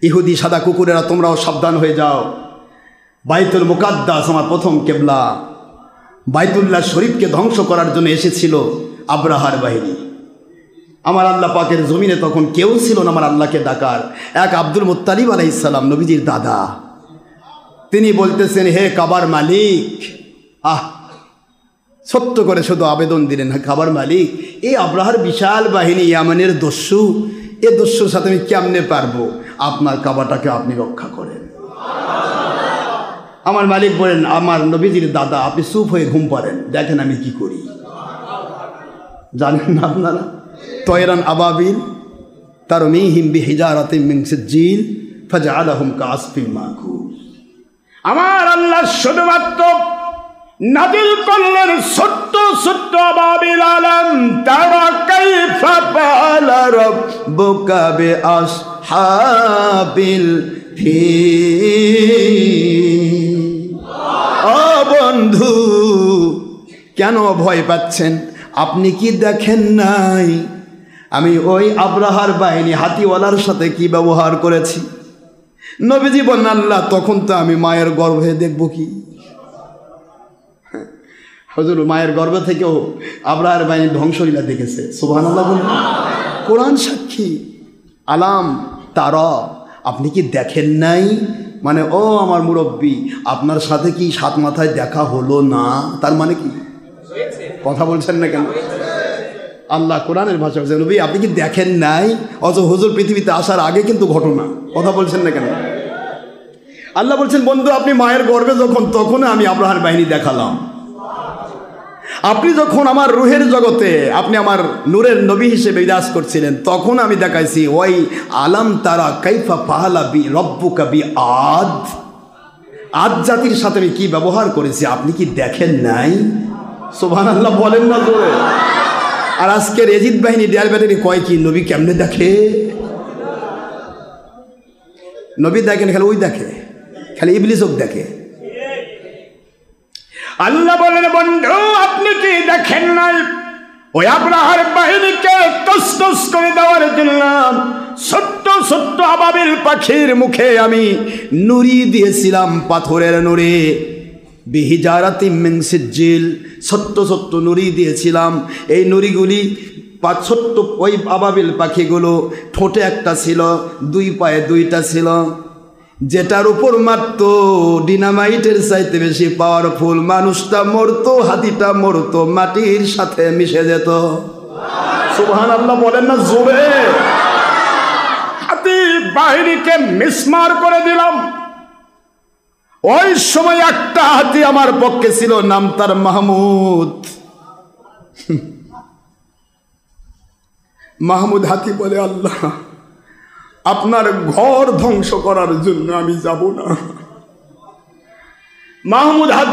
ইহুদি সাদা কুকুরেরা তোমরাও সাবধান হয়ে যাও। বাইতুল মুকাদ্দাস আমার প্রথম কেবলা, বাইতুল্লাহ শরীফকে ধ্বংস করার জন্য এসেছিল আব্রাহার বাহিনী। আমার আল্লাহ পাকের জমিনে তখন কেউ ছিল না আমার আল্লাহকে ডাকার। এক আব্দুল মুত্তালিব আলাইহিস সালাম, নবীজির দাদা, তিনি বলতেছেন, হে কাবার মালিক, ছোট্ট করে শুধু আবেদন দিলেন, কাবার মালিক, এই আব্রাহার বিশাল বাহিনী, ইয়ামানের দস্যু, এ দস্যুর সাথে আমি কেমনে পারবো? আপনার কাবাটাকে আপনি রক্ষা করেন। আমার মালিক বলেন, আমার নবীজির দাদা, আপনি চুপ হয়ে ঘুম পাড়েন, দেখেন আমি কি করি। জানেন না আপনারা? তয়রান আবাবিল তারমিহিম বিহিজারাতিম মিন সিজ্জিল ফাজআলাহুম কাআসফিন মাকুল। আমার আল্লাহ শুধুমাত্র নাজিল করলেন ছোট্ট ছোট্ট আবাবিল আলাম, তারা কাইফা ফাআলা রাব্বুকা বিআসহাবিল ফিল। ও বন্ধু, কেন ভয় পাচ্ছেন? আপনি কি দেখেন নাই আমি ওই আব্রাহার বাহিনী হাতিওয়ালার সাথে কি ব্যবহার করেছি? নবীজি বলেন, আল্লাহ, তখন তো আমি মায়ের গর্ভে দেখব কি? হুজুর মায়ের গর্ভ থেকেও আব্রাহার বাহিনী ধ্বংসলীলা দেখেছে। সুবহানাল্লাহ বলুন। কোরআন সাক্ষী। আলাম তারা, আপনি কি দেখেন নাই? মানে ও আমার মুরব্বী, আপনার সাথে কি সাত মাথায় দেখা হলো না? তার মানে কি? কথা বলছেন না কেন? আল্লাহ কোরআনের ভাষা বলছেন, নবী আপনি কি দেখেন নাই? অথচ হুজুর পৃথিবীতে আসার আগে কিন্তু ঘটনা। কথা বলছেন না কেন? আল্লাহ বলছেন, বন্ধু আপনি মায়ের গর্ভে যখন, তখন আমি আব্রাহার বাহিনী দেখালাম। আপনি যখন আমার রুহের জগতে, আপনি আমার নূরের নবী হিসেবে বিরাজ করছিলেন, তখন আমি দেখাইছি ওই আলাম তারা কাইফা ফাআলা বি রব্বুকা বি আদ। আদ জাতির সাথে আমি কি ব্যবহার করেছি, আপনি কি দেখেন নাই? সুবহানাল্লাহ বলেন না জোরে। আর আজকের এজিদ বাহিনী ডিয়ার ব্যাটারি কয় কি, নবী কেমনে দেখে? নবী দেখেন খালি ওই দেখে, খালি ইবলিসও দেখে। আল্লাহ বলেন, বন্ধু আপনি কি দেখেন নাই ওই আব্রাহার বাহিনীকে তসতস করে দেওয়ার জন্য ছোট্ট ছোট্ট আবাবিল পাখির মুখে আমি নুরি দিয়েছিলাম, পাথরের নুরি, বিহিজারাতিম মিন সিজ্জিল, ছোট্ট ছোট্ট নুরি দিয়েছিলাম। এই নুরিগুলি ছোট্ট ওই আবাবিল পাখিগুলো ঠোঁটে একটা ছিল, দুই পায়ে দুইটা ছিল, যেটার উপর মারতো ডিনামাইটের চাইতে বেশি পাওয়ারফুল। মানুষটা মরতো, হাতিটা মরতো, মাটির সাথে মিশে যেত। সুবহানাল্লাহ বলেন না জোরে। হাতি বাহিনীকে মিসমার করে দিলাম। ওই সময় একটা হাতি আমার পক্ষে ছিল, নাম তার মাহমুদ। মাহমুদ হাতি বলে, আল্লাহ আপনার ঘর ধ্বংস করার জন্য আমি যাব না। মাহমুদ হাতি